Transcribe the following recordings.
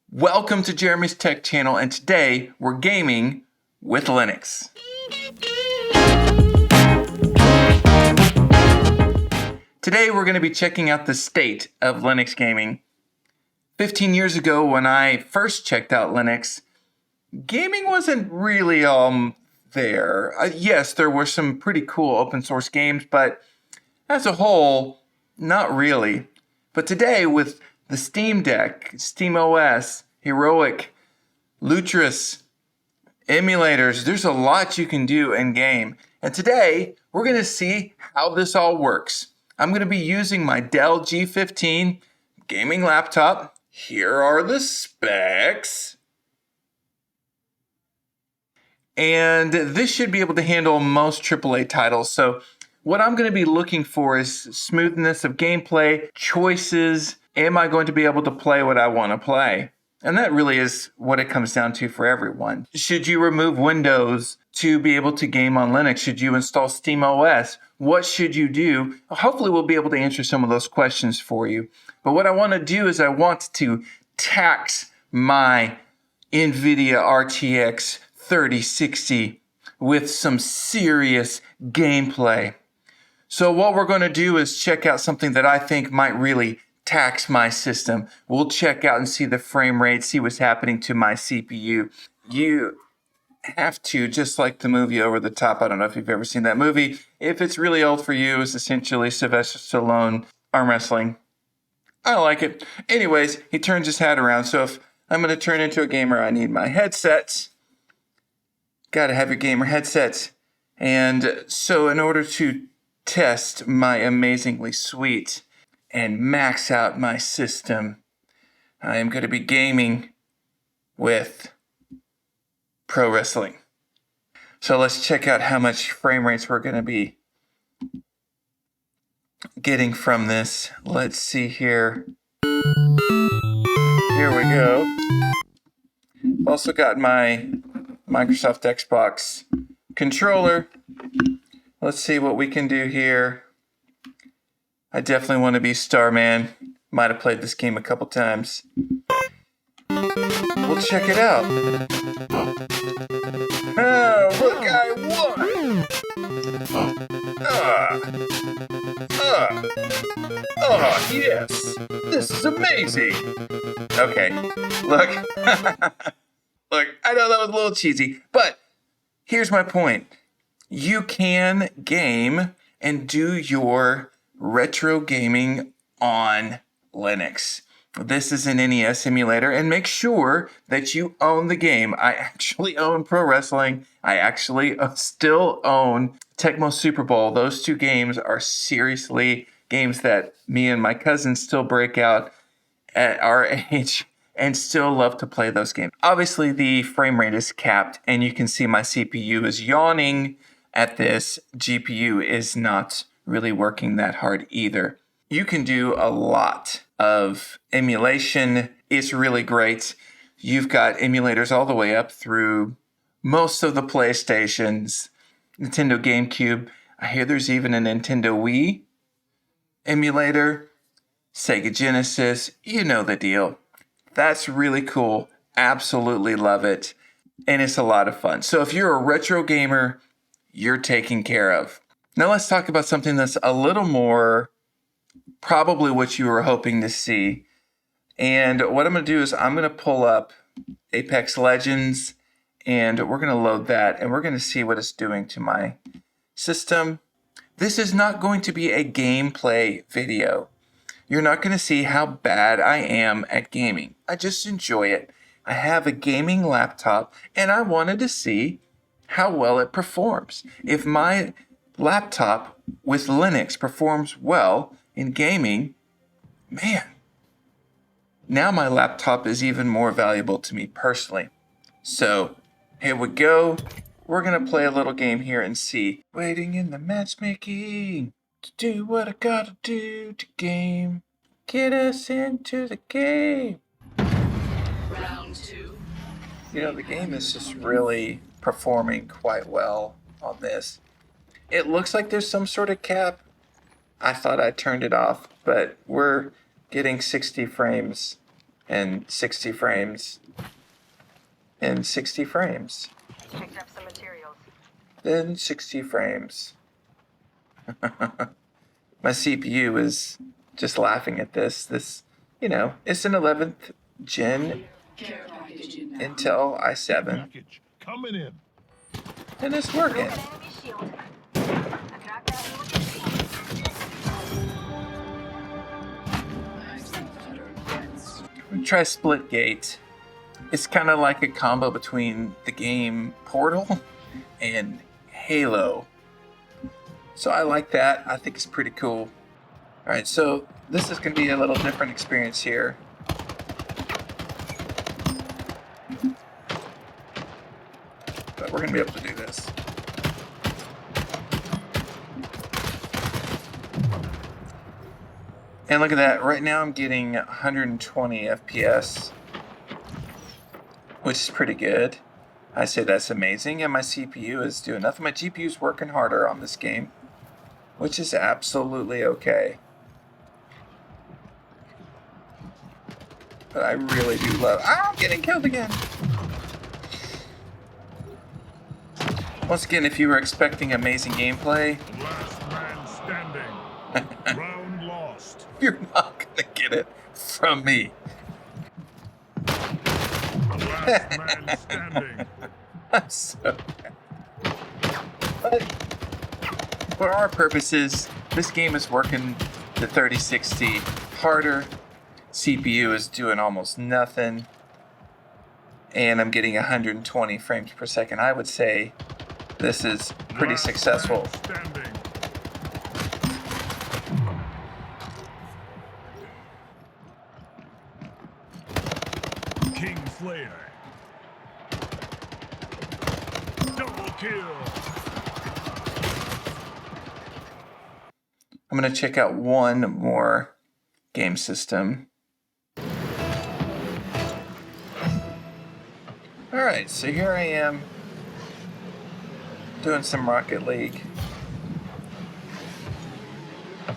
Welcome to Jeremy's Tech Channel, and today we're gaming with Linux. Today we're going to be checking out the state of Linux gaming. 15 years ago when I first checked out Linux, gaming wasn't really there. Yes, there were some pretty cool open source games, but as a whole, not really. But today with the Steam Deck, SteamOS, Heroic, Lutris, emulators, there's a lot you can do in game. And today, we're going to see how this all works. I'm going to be using my Dell G15 gaming laptop. Here are the specs. And this should be able to handle most AAA titles. So what I'm going to be looking for is smoothness of gameplay, choices. Am I going to be able to play what I want to play? And that really is what it comes down to for everyone. Should you remove Windows to be able to game on Linux? Should you install SteamOS? What should you do? Hopefully we'll be able to answer some of those questions for you. But what I want to do is I want to tax my NVIDIA RTX 3060 with some serious gameplay. So what we're going to do is check out something that I think might really tax my system. We'll check out and see the frame rate, see what's happening to my CPU. You have to, just like the movie Over the Top, I don't know if you've ever seen that movie. If it's really old for you, it's essentially Sylvester Stallone arm wrestling. I like it. Anyways, he turns his hat around. So if I'm going to turn into a gamer, I need my headsets. Got to have your gamer headsets. And so in order to test my amazingly sweet and max out my system, I am going to be gaming with pro wrestling. So let's check out how much frame rates we're going to be getting from this. Let's see here. Here we go. Also got my Microsoft Xbox controller. Let's see what we can do here. I definitely want to be Starman. Might have played this game a couple times. We'll check it out. Oh, look, I won! Oh, yes! This is amazing! Okay, look. Look, I know that was a little cheesy, but here's my point. You can game and do your retro gaming on Linux. This is an NES emulator, and make sure that you own the game. I actually own Pro Wrestling. I actually still own Tecmo Super Bowl. Those two games are seriously games that me and my cousins still break out at our age and still love to play those games. Obviously, the frame rate is capped, and you can see my CPU is yawning at this. GPU is not really working that hard either. You can do a lot of emulation. It's really great. You've got emulators all the way up through most of the PlayStations, Nintendo GameCube. I hear there's even a Nintendo Wii emulator, Sega Genesis. You know the deal. That's really cool. Absolutely love it. And it's a lot of fun. So if you're a retro gamer, you're taken care of. Now let's talk about something that's a little more probably what you were hoping to see. And what I'm going to do is I'm going to pull up Apex Legends, and we're going to load that, and we're going to see what it's doing to my system. This is not going to be a gameplay video. You're not going to see how bad I am at gaming. I just enjoy it. I have a gaming laptop, and I wanted to see how well it performs. If my laptop with Linux performs well in gaming, man, now my laptop is even more valuable to me personally. So here we go. We're going to play a little game here and see. Waiting in the matchmaking to do what I gotta do to game. Get us into the game. Round two. You know, the game is just really performing quite well on this. It looks like there's some sort of cap. I thought I turned it off, but we're getting 60 frames and 60 frames, and 60 frames, Picked up some materials. then 60 frames. My CPU is just laughing at this, you know, it's an 11th gen Intel i7, Package coming in. and it's working. Broken enemy shield. Attack that We try Splitgate. It's kind of like a combo between the game Portal and Halo. So I like that. I think it's pretty cool. All right, so this is going to be a little different experience here. But we're going to be able to do this. And look at that. Right now I'm getting 120 FPS, which is pretty good. I say that's amazing. And my CPU is doing nothing. My GPU is working harder on this game, which is absolutely okay. But I really do love... Ah, I'm getting killed again. Once again, if you were expecting amazing gameplay, Last man standing. Round lost. you're not going to get it from me. Last man standing. I'm so bad. But for our purposes, this game is working the 3060 harder. CPU is doing almost nothing. And I'm getting 120 frames per second. I would say this is pretty Last successful. man standing. King Slayer. Double kill. I'm going to check out one more game system. Alright, so here I am doing some Rocket League.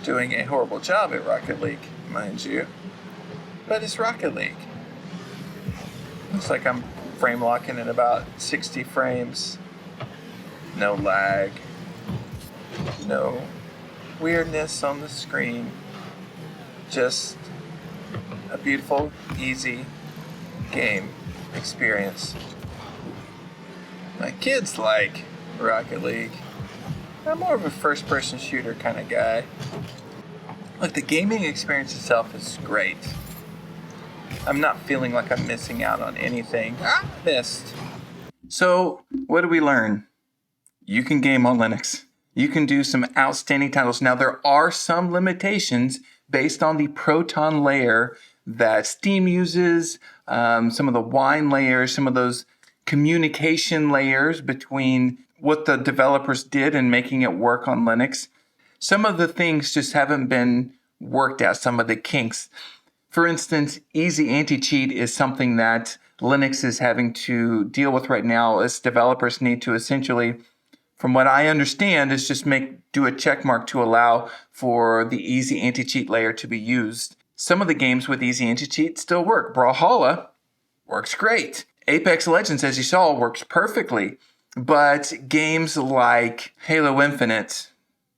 Doing a horrible job at Rocket League, mind you. But it's Rocket League. Looks like I'm frame locking at about 60 frames. No lag. No weirdness on the screen. Just a beautiful, easy game experience. My kids like Rocket League. I'm more of a first-person shooter kind of guy. Look, the gaming experience itself is great. I'm not feeling like I'm missing out on anything. I missed. So, what do we learn? You can game on Linux. You can do some outstanding titles. Now, there are some limitations based on the Proton layer that Steam uses, some of the Wine layers, some of those communication layers between what the developers did in making it work on Linux. Some of the things just haven't been worked out, some of the kinks. For instance, easy anti-cheat is something that Linux is having to deal with right now, as developers need to essentially, from what I understand, is just do a check mark to allow for the easy anti-cheat layer to be used. Some of the games with easy anti-cheat still work. Brawlhalla works great. Apex Legends, as you saw, works perfectly. But games like Halo Infinite,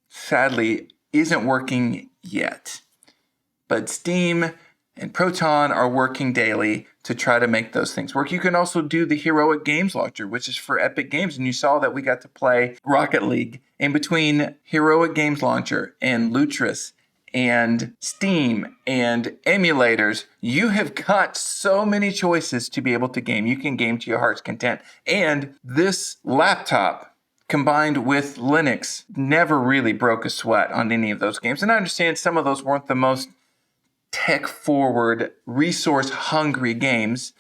sadly, isn't working yet. But Steam and Proton are working daily to try to make those things work. You can also do the Heroic Games Launcher, which is for Epic Games. And you saw that we got to play Rocket League. In between Heroic Games Launcher and Lutris and Steam and emulators, you have got so many choices to be able to game. You can game to your heart's content. And this laptop, combined with Linux, never really broke a sweat on any of those games. And I understand some of those weren't the most tech-forward, resource-hungry games.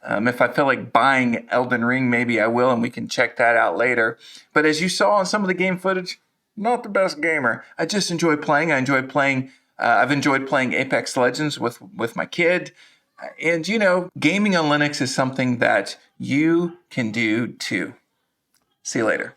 If I feel like buying Elden Ring, maybe I will, and we can check that out later. But as you saw on some of the game footage, not the best gamer. I just enjoy playing. I've enjoyed playing Apex Legends with my kid. And, you know, gaming on Linux is something that you can do too. See you later.